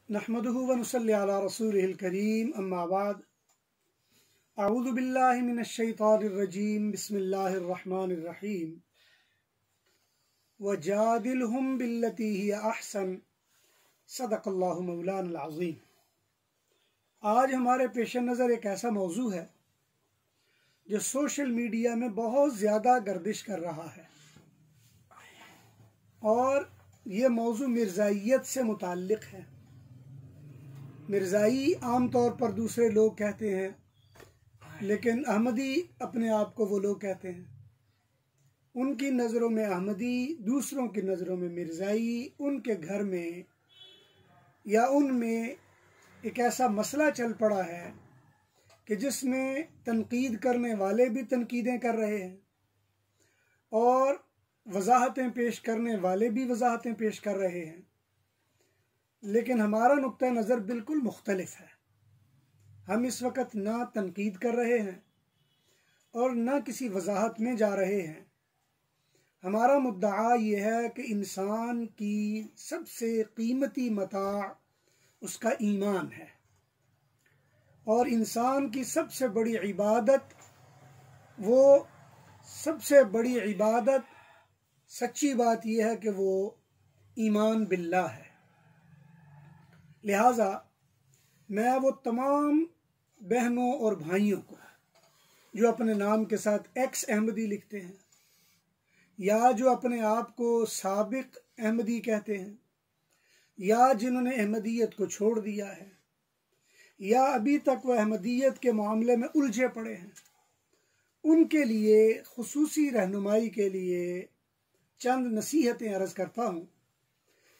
नहमदुहु व नुसल्ली अला रसूलिहिल करीम अम्मा बाद अऊज़ु बिल्लाहि मिनश शैतानिर रजीम बिस्मिल्लाहिर रहमानिर रहीम वजादिलहुम बिल्लती हिय अहसन सदक़ल्लाहु मौलाना अज़ीम। आज हमारे पेश नज़र एक ऐसा मौजू है जो सोशल मीडिया में बहुत ज़्यादा गर्दिश कर रहा है और ये मौजू मिर्ज़ाइयत से मुताल्लिक़ है। मिर्ज़ाई आम तौर पर दूसरे लोग कहते हैं, लेकिन अहमदी अपने आप को वो लोग कहते हैं। उनकी नज़रों में अहमदी, दूसरों की नज़रों में मिर्ज़ाई। उनके घर में या उनमें एक ऐसा मसला चल पड़ा है कि जिसमें तनकीद करने वाले भी तनकीदें कर रहे हैं और वजाहतें पेश करने वाले भी वजाहतें पेश कर रहे हैं, लेकिन हमारा नुक्ता नज़र बिल्कुल मुख्तलिफ है। हम इस वक्त ना तनकीद कर रहे हैं और ना किसी वजाहत में जा रहे हैं। हमारा मुद्दा ये है कि इंसान की सबसे कीमती मता उसका ईमान है और इंसान की सबसे बड़ी इबादत, वो सबसे बड़ी इबादत, सच्ची बात यह है कि वो ईमान बिल्लाह है। लिहाजा मैं वो तमाम बहनों और भाइयों को जो अपने नाम के साथ एक्स अहमदी लिखते हैं या जो अपने आप को साबिक अहमदी कहते हैं या जिन्होंने अहमदियत को छोड़ दिया है या अभी तक वह अहमदियत के मामले में उलझे पड़े हैं, उनके लिए खुसूसी रहनुमाई के लिए चंद नसीहतें अर्ज़ करता हूँ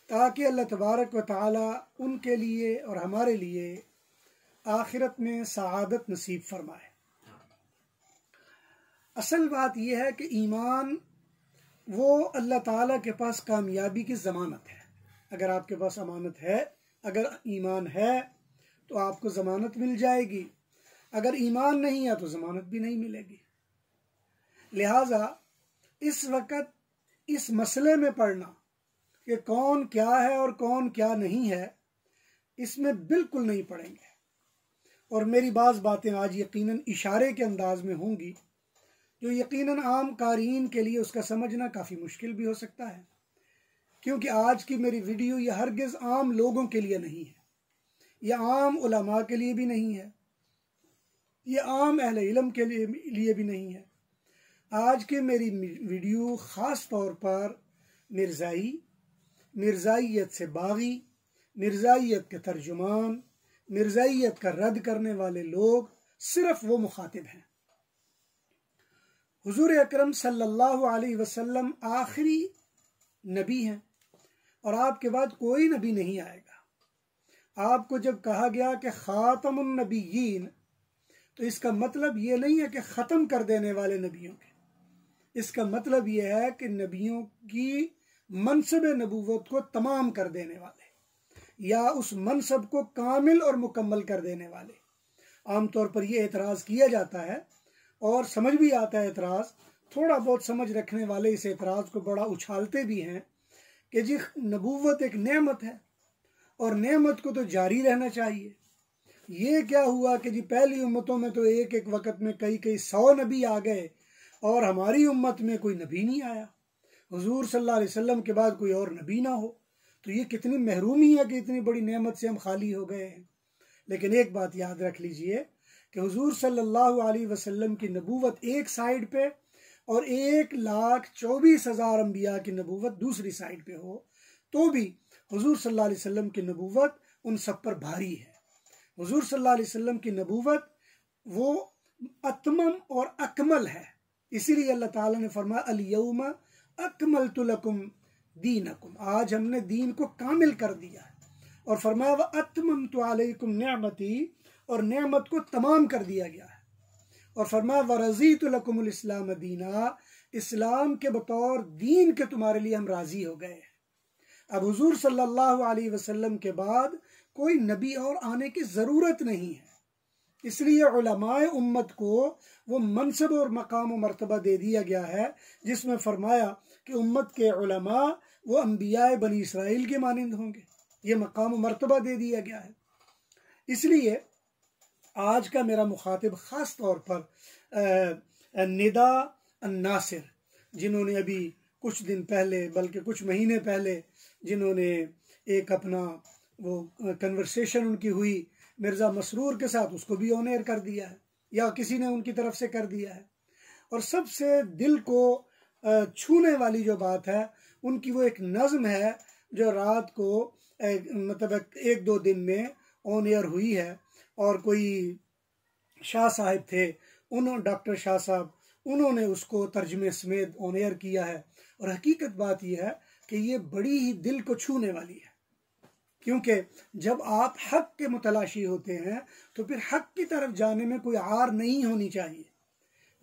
ताकि अल्लाह तबारक व तआला उनके लिए और हमारे लिए आखिरत में सआदत नसीब फरमाए। असल बात यह है कि ईमान वो अल्लाह ताला के पास कामयाबी की ज़मानत है। अगर आपके पास अमानत है, अगर ईमान है तो आपको ज़मानत मिल जाएगी। अगर ईमान नहीं है तो ज़मानत भी नहीं मिलेगी। लिहाजा इस वक्त इस मसले में पढ़ना कि कौन क्या है और कौन क्या नहीं है, इसमें बिल्कुल नहीं पड़ेंगे। और मेरी बाज़ बातें आज यकीनन इशारे के अंदाज में होंगी जो यकीनन आम कारीन के लिए उसका समझना काफ़ी मुश्किल भी हो सकता है, क्योंकि आज की मेरी वीडियो ये हरगिज़ आम लोगों के लिए नहीं है, यह आम उलमा के लिए भी नहीं है, ये आम अहले इल्म के लिए भी नहीं है। आज की मेरी वीडियो ख़ास तौर पर मिर्ज़ाई, मिर्ज़ाइयत से बागी, मिर्ज़ाइयत के तर्जुमान, मिर्ज़ाइयत का रद्द करने वाले लोग, सिर्फ वो मुखातिब हैं। हुज़ूर अकरम सल्लल्लाहु अलैहि वसल्लम आखिरी नबी हैं और आपके बाद कोई नबी नहीं आएगा। आपको जब कहा गया कि ख़ातमुन नबिय्यीन, तो इसका मतलब ये नहीं है कि ख़त्म कर देने वाले नबियों के, इसका मतलब ये है कि नबियों की मनसब नबूवत को तमाम कर देने वाले या उस मनसब को कामिल और मुकम्मल कर देने वाले। आम तौर पर यह एतराज़ किया जाता है और समझ भी आता है एतराज़, थोड़ा बहुत समझ रखने वाले इस एतराज़ को बड़ा उछालते भी हैं कि जी नबूवत एक नेमत है और नेमत को तो जारी रहना चाहिए। ये क्या हुआ कि जी पहली उम्मतों में तो एक एक वक़्त में कई कई 100 नबी आ गए और हमारी उम्मत में कोई नबी नहीं आया, हुजूर सल्लल्लाहु अलैहि वसल्लम के बाद कोई और नबी ना हो। तो ये कितनी महरूमी है कि इतनी बड़ी नेमत से हम खाली हो गए हैं। लेकिन एक बात याद रख लीजिए कि हुजूर सल्लल्लाहु अलैहि वसल्लम की नबूवत एक साइड पे और 1,24,000 अम्बिया की नबूवत दूसरी साइड पे हो, तो भी हुजूर सल्लल्लाहु अलैहि वसल्लम की नबूवत उन सब पर भारी है। हुजूर सल्लल्लाहु अलैहि वसल्लम की नबूवत वो अतमम और अकमल है। इसीलिए अल्लाह ताला ने फरमाया अल यौमा अकमलतु लकुम दीनकुम, आज हमने दीन को कामिल कर दिया है। और फरमाया व अतममतु अलैकुम निअमती, और नेमत को तमाम कर दिया गया है। और फरमाया व रज़ीतु लकुमुल इस्लाम दीना, इस्लाम के बतौर दीन के तुम्हारे लिए हम राज़ी हो गए हैं। अब हुजूर सल्लल्लाहु अलैहि वसल्लम के बाद कोई नबी और आने की ज़रूरत नहीं है। इसलिए उलमाए उम्मत को वो मनसब और मकाम और मर्तबा दे दिया गया है जिसमें फरमाया कि उम्मत के उलमा वो अम्बिया बनी इसराइल के मानिंद होंगे। ये मकाम व मर्तबा दे दिया गया है। इसलिए आज का मेरा मुखातिब ख़ास तौर पर निदा अन्नासिर, जिन्होंने अभी कुछ दिन पहले, बल्कि कुछ महीने पहले, जिन्होंने एक अपना वो कन्वर्सेशन उनकी हुई मिर्ज़ा मसरूर के साथ, उसको भी ऑन एयर कर दिया है या किसी ने उनकी तरफ से कर दिया है। और सबसे दिल को छूने वाली जो बात है उनकी, वो एक नज़्म है जो रात को मतलब 1-2 दिन में ऑन एयर हुई है। और कोई शाह साहब थे, उन्होंने, डॉक्टर शाह साहब, उन्होंने उसको तर्जमे समेत ऑन एयर किया है। और हकीकत बात यह है कि ये बड़ी ही दिल को छूने वाली है, क्योंकि जब आप हक के मुतलाशी होते हैं तो फिर हक की तरफ जाने में कोई आर नहीं होनी चाहिए,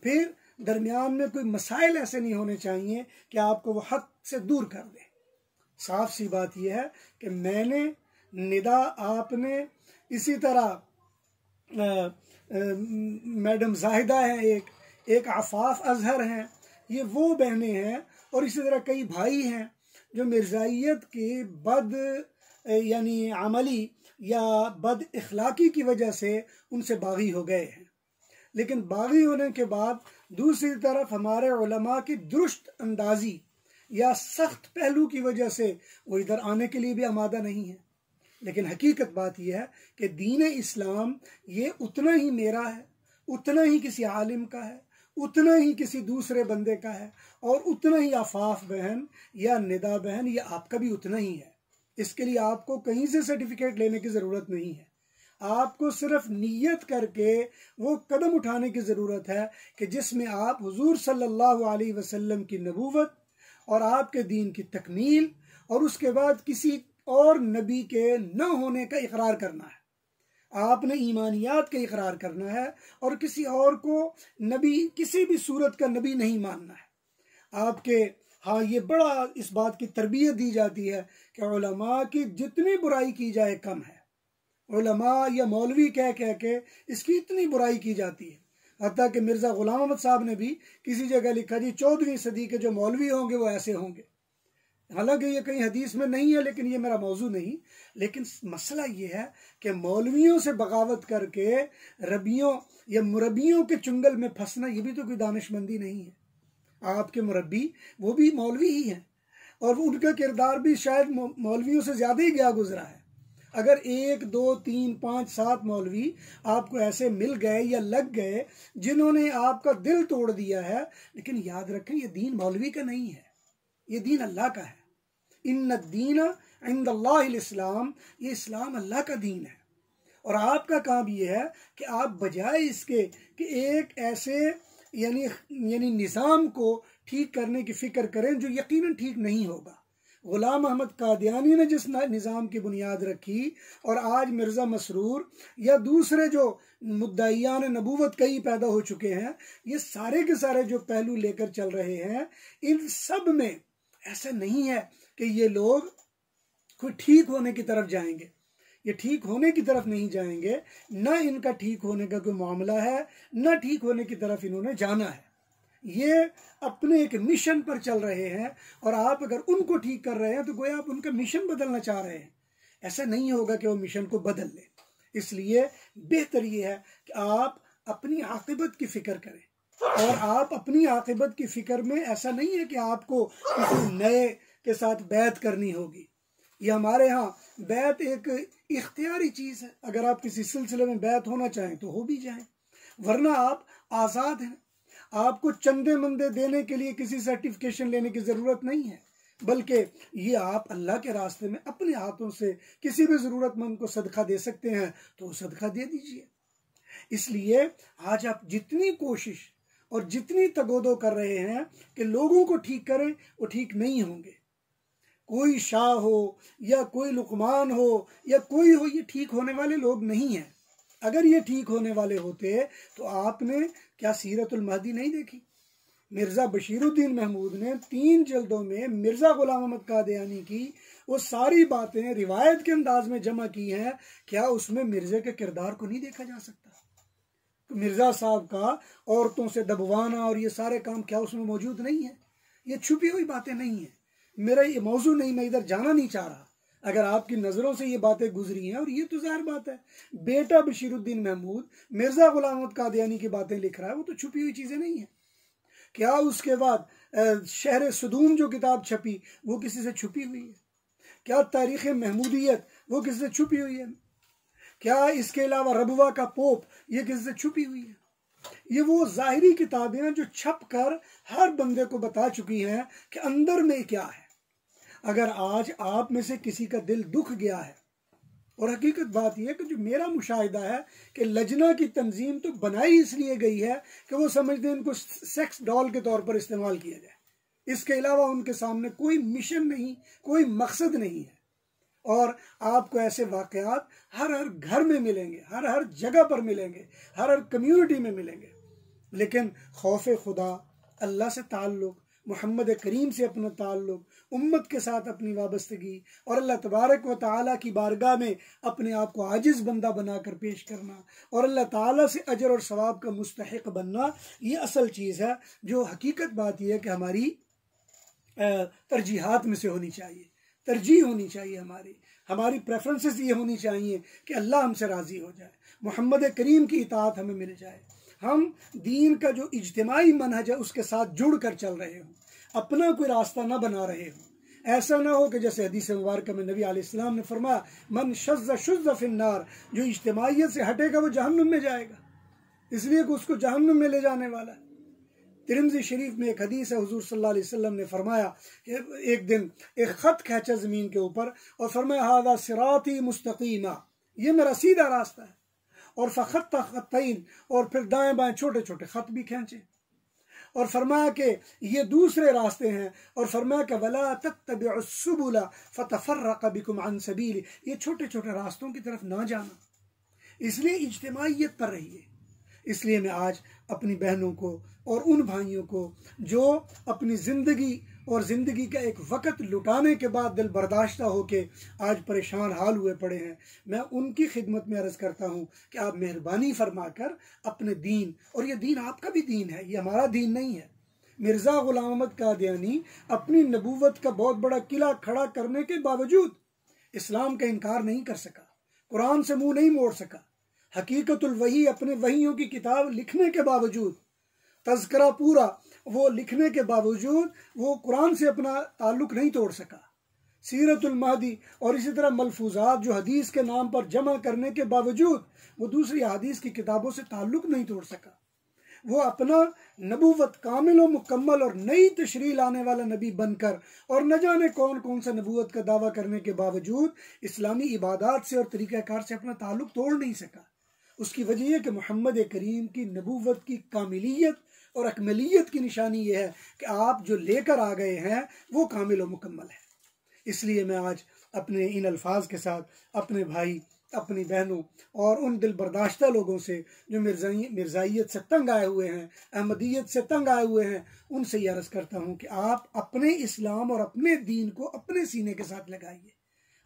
फिर दरमियान में कोई मसाइल ऐसे नहीं होने चाहिए कि आपको वो हक से दूर कर दे। साफ सी बात यह है कि मैंने, निदा आपने, इसी तरह मैडम जाहिदा हैं, एक आफाफ अजहर हैं, ये वो बहनें हैं, और इसी तरह कई भाई हैं जो मिर्ज़ाइयत की बद यानी अमली या बद इखलाकी की वजह से उनसे बागी हो गए हैं। लेकिन बागी होने के बाद दूसरी तरफ हमारे उलमा की दुरुस्त अंदाजी या सख्त पहलू की वजह से वो इधर आने के लिए भी आमादा नहीं है। लेकिन हकीकत बात यह है कि दीन इस्लाम ये उतना ही मेरा है, उतना ही किसी आलिम का है, उतना ही किसी दूसरे बंदे का है, और उतना ही आफाफ बहन या निदा बहन ये आपका भी उतना ही है। इसके लिए आपको कहीं से सर्टिफिकेट लेने की ज़रूरत नहीं है, आपको सिर्फ नियत करके वो कदम उठाने की ज़रूरत है कि जिसमें आप हुजूर सल्लल्लाहु अलैहि वसल्लम की नबूवत और आपके दीन की तकमील और उसके बाद किसी और नबी के न होने का इकरार करना है। आपने ईमानियात का इकरार करना है और किसी और को नबी, किसी भी सूरत का नबी नहीं मानना है आपके। हाँ, ये बड़ा इस बात की तरबियत दी जाती है कि उलमा की जितनी बुराई की जाए कम है। उलमा या मौलवी कह कह के इसकी इतनी बुराई की जाती है, हत्ता कि मिर्ज़ा ग़ुलाम अहमद साहब ने भी किसी जगह लिखा, जी 14वीं सदी के जो मौलवी होंगे वो ऐसे होंगे। हालांकि ये कहीं हदीस में नहीं है, लेकिन ये मेरा मौजू नहीं। लेकिन मसला ये है कि मौलवियों से बगावत करके रबियों या मुरब्बियों के चुंगल में फंसना, ये भी तो कोई दानिशमंदी नहीं है। आपके मुरब्बी वो भी मौलवी ही हैं, और उनका किरदार भी शायद मौलवियों से ज़्यादा ही गया गुजरा है। अगर 1, 2, 3, 5, 7 मौलवी आपको ऐसे मिल गए या लग गए जिन्होंने आपका दिल तोड़ दिया है, लेकिन याद रखें ये दीन मौलवी का नहीं है, ये दीन अल्लाह का है। इन्ना दीन इंदल्लाहिल इस्लाम, ये इस्लाम अल्लाह का दीन है। और आपका काम ये है कि आप बजाय इसके कि एक ऐसे यानी निज़ाम को ठीक करने की फ़िक्र करें जो यकीनन ठीक नहीं होगा। ग़ुलाम अहमद कादियानी ने जिस निज़ाम की बुनियाद रखी, और आज मिर्ज़ा मसरूर या दूसरे जो मुद्दाइयान नबूवत कई पैदा हो चुके हैं, ये सारे के सारे जो पहलू लेकर चल रहे हैं, इन सब में ऐसा नहीं है कि ये लोग कोई ठीक होने की तरफ जाएंगे। ये ठीक होने की तरफ नहीं जाएंगे, न इनका ठीक होने का कोई मामला है, न ठीक होने की तरफ इन्होंने जाना है। ये अपने एक मिशन पर चल रहे हैं, और आप अगर उनको ठीक कर रहे हैं तो गोया आप उनका मिशन बदलना चाह रहे हैं। ऐसा नहीं होगा कि वो मिशन को बदल ले। इसलिए बेहतर ये है कि आप अपनी आक़िबत की फ़िक्र करें, और आप अपनी आक़िबत की फ़िक्र में ऐसा नहीं है कि आपको किसी नए के साथ बैत करनी होगी। ये हमारे यहाँ बैत एक इख्तियारी चीज़ है। अगर आप किसी सिलसिले में बैत होना चाहें तो हो भी जाएं, वरना आप आज़ाद हैं। आपको चंदे मंदे देने के लिए किसी सर्टिफिकेशन लेने की ज़रूरत नहीं है, बल्कि ये आप अल्लाह के रास्ते में अपने हाथों से किसी भी ज़रूरतमंद को सदका दे सकते हैं, तो सदका दे दीजिए। इसलिए आज आप जितनी कोशिश और जितनी तगोदो कर रहे हैं कि लोगों को ठीक करें, वो ठीक नहीं होंगे। कोई शाह हो या कोई लुकमान हो या कोई हो, ये ठीक होने वाले लोग नहीं हैं। अगर ये ठीक होने वाले होते तो आपने क्या सीरतुल महदी नहीं देखी? मिर्ज़ा बशीरुद्दीन महमूद ने 3 जल्दों में मिर्ज़ा ग़ुलाम अहमद कादियानी की वो सारी बातें रिवायत के अंदाज में जमा की हैं। क्या उसमें मिर्ज़े के किरदार को नहीं देखा जा सकता? तो मिर्ज़ा साहब का औरतों से दबवाना और ये सारे काम क्या उसमें मौजूद नहीं है? ये छुपी हुई बातें नहीं है। मेरा ये मौजू नहीं, मैं इधर जाना नहीं चाह रहा। अगर आपकी नज़रों से ये बातें गुजरी हैं, और ये तो ज़ाहिर बात है, बेटा बशीरुद्दीन महमूद मिर्ज़ा गुलाम अहमद कादियानी की बातें लिख रहा है, वो तो छुपी हुई चीज़ें नहीं है। क्या उसके बाद शहर सदूम जो किताब छपी वो किसी से छुपी हुई है? क्या तारीख़ महमूदियत वो किसी से छुपी हुई है? क्या इसके अलावा रबवा का पोप ये किसी से छुपी हुई है? ये वो ज़ाहिरी किताबें हैं जो छप कर हर बंदे को बता चुकी हैं कि अंदर में क्या है। अगर आज आप में से किसी का दिल दुख गया है, और हकीकत बात यह है कि जो मेरा मुशाहिदा है कि लजना की तंजीम तो बनाई इसलिए गई है कि वो समझते हैं इनको सेक्स डॉल के तौर पर इस्तेमाल किया जाए, इसके अलावा उनके सामने कोई मिशन नहीं, कोई मकसद नहीं है। और आपको ऐसे वाक़यात हर हर घर में मिलेंगे, हर हर जगह पर मिलेंगे, हर हर कम्यूनिटी में मिलेंगे। लेकिन खौफ खुदा, अल्लाह से ताल्लुक़, मोहम्मद करीम से अपना ताल्लुक़, उम्मत के साथ अपनी वाबस्तगी, और अल्लाह तबारक व तआला की बारगाह में अपने आप को आजिज़ बंदा बनाकर पेश करना, और अल्लाह ताला से अजर और सवाब का मुस्तहिक़ बनना, ये असल चीज़ है। जो हकीकत बात यह है कि हमारी तरजीहात में से होनी चाहिए, तरजीह होनी चाहिए, हमारी प्रेफरेंसेस ये होनी चाहिए कि अल्लाह हमसे राज़ी हो जाए, मोहम्मद करीम की इताअत हमें मिल जाए, हम दीन का जो इज्तिमाई मनहज है उसके साथ जुड़ कर चल रहे हों, अपना कोई रास्ता ना बना रहे हों। ऐसा ना हो कि जैसे हदीस मुबारक में नबी अलैहिस्सलाम ने फरमाया, मन शज़्ज़ शुज़्ज़ फिन्नार, जो इज्तिमाइयत से हटेगा वो जहन्नुम में जाएगा, इसलिए कि उसको जहन्नुम में ले जाने वाला है। तिरमिज़ी शरीफ में एक हदीस है, हुज़ूर सल्लल्लाहु अलैहि वसल्लम ने फरमाया कि एक दिन एक ख़त खींचा ज़मीन के ऊपर और फरमाया, हाज़ा सिराती मुस्तक़ीमा, ये मेरा सीधा रास्ता है। और फ़ख़त्ता ख़त्तैन, और फिर दाएं बाएं छोटे छोटे ख़त भी खींचे, और फरमाया कि ये दूसरे रास्ते हैं, और फरमाया कि वला तत्तबिउस्सुबुला फ़तफ़र्रक़ बिकुम अन सबीली, ये छोटे छोटे रास्तों की तरफ ना जाना, इसलिए इज्तिमाइयत पर रहिए। इसलिए मैं आज अपनी बहनों को और उन भाइयों को जो अपनी ज़िंदगी और ज़िंदगी का एक वक़्त लुटाने के बाद दिल बर्दाश्ता होके आज परेशान हाल हुए पड़े हैं, मैं उनकी खिदमत में अर्ज़ करता हूँ कि आप मेहरबानी फरमा कर अपने दीन, और ये दीन आपका भी दीन है, ये हमारा दीन नहीं है। मिर्ज़ा गुलाम अहमद कादियानी अपनी नबूवत का बहुत बड़ा किला खड़ा करने के बावजूद इस्लाम का इनकार नहीं कर सका, कुरान से मुँह नहीं मोड़ सका, हकीकतुल वही अपने वहियों की किताब लिखने के बावजूद, तज़किरा पूरा वो लिखने के बावजूद वो कुरान से अपना ताल्लुक़ नहीं तोड़ सका। सीरतुल महदी और इसी तरह मलफूज़ात जो हदीस के नाम पर जमा करने के बावजूद वो दूसरी हदीस की किताबों से ताल्लुक़ नहीं तोड़ सका। वो अपना नबूवत कामिल और मुकम्मल और नई तशरीह लाने वाला नबी बनकर और न जाने कौन कौन सा नबूवत का दावा करने के बावजूद इस्लामी इबादात से और तरीक़ाकार से अपना ताल्लुक़ तोड़ नहीं सका। उसकी वजह यह कि मोहम्मद करीम की नबूवत की कामिलियत और अकमलियत की निशानी यह है कि आप जो लेकर आ गए हैं वो कामिल और मुकम्मल है। इसलिए मैं आज अपने इन अल्फाज के साथ अपने भाई, अपनी बहनों और उन दिल बर्दाश्ता लोगों से जो मिर्ज़ाइयत से तंग आए हुए हैं, अहमदियत से तंग आए हुए हैं, उनसे ये अर्ज़ करता हूँ कि आप अपने इस्लाम और अपने दीन को अपने सीने के साथ लगाइए।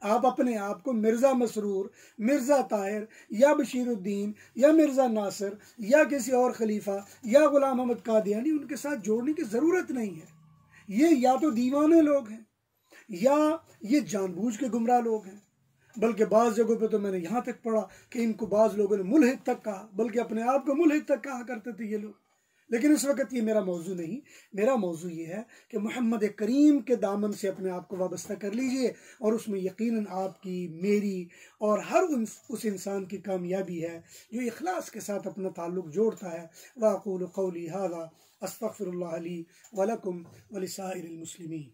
आप अपने आप को मिर्ज़ा मसरूर, मिर्ज़ा ताहिर या बशीरुद्दीन या मिर्ज़ा नासिर या किसी और खलीफा या गुलाम अहमद कादियानी उनके साथ जोड़ने की ज़रूरत नहीं है। ये या तो दीवाने लोग हैं या ये जानबूझ के गुमराह लोग हैं। बल्कि बाज़ जगहों पे तो मैंने यहाँ तक पढ़ा कि इनको बाज़ लोगों ने मुल्हिद तक कहा, बल्कि अपने आप को मुल्हिद तक कहा करते थे ये लोग। लेकिन इस वक्त ये मेरा मौजू नहीं, मेरा मौजू ये है कि मोहम्मद करीम के दामन से अपने आप को वाबस्ता कर लीजिए, और उसमें यकीनन आपकी, मेरी और हर उस इंसान की कामयाबी है जो इखलास के साथ अपना ताल्लुक़ जोड़ता है। वाक़ूलु क़ौली हाज़ा अस्तग़फ़िरुल्लाह ली व लकुम व लिसाइरिल मुस्लिमीन।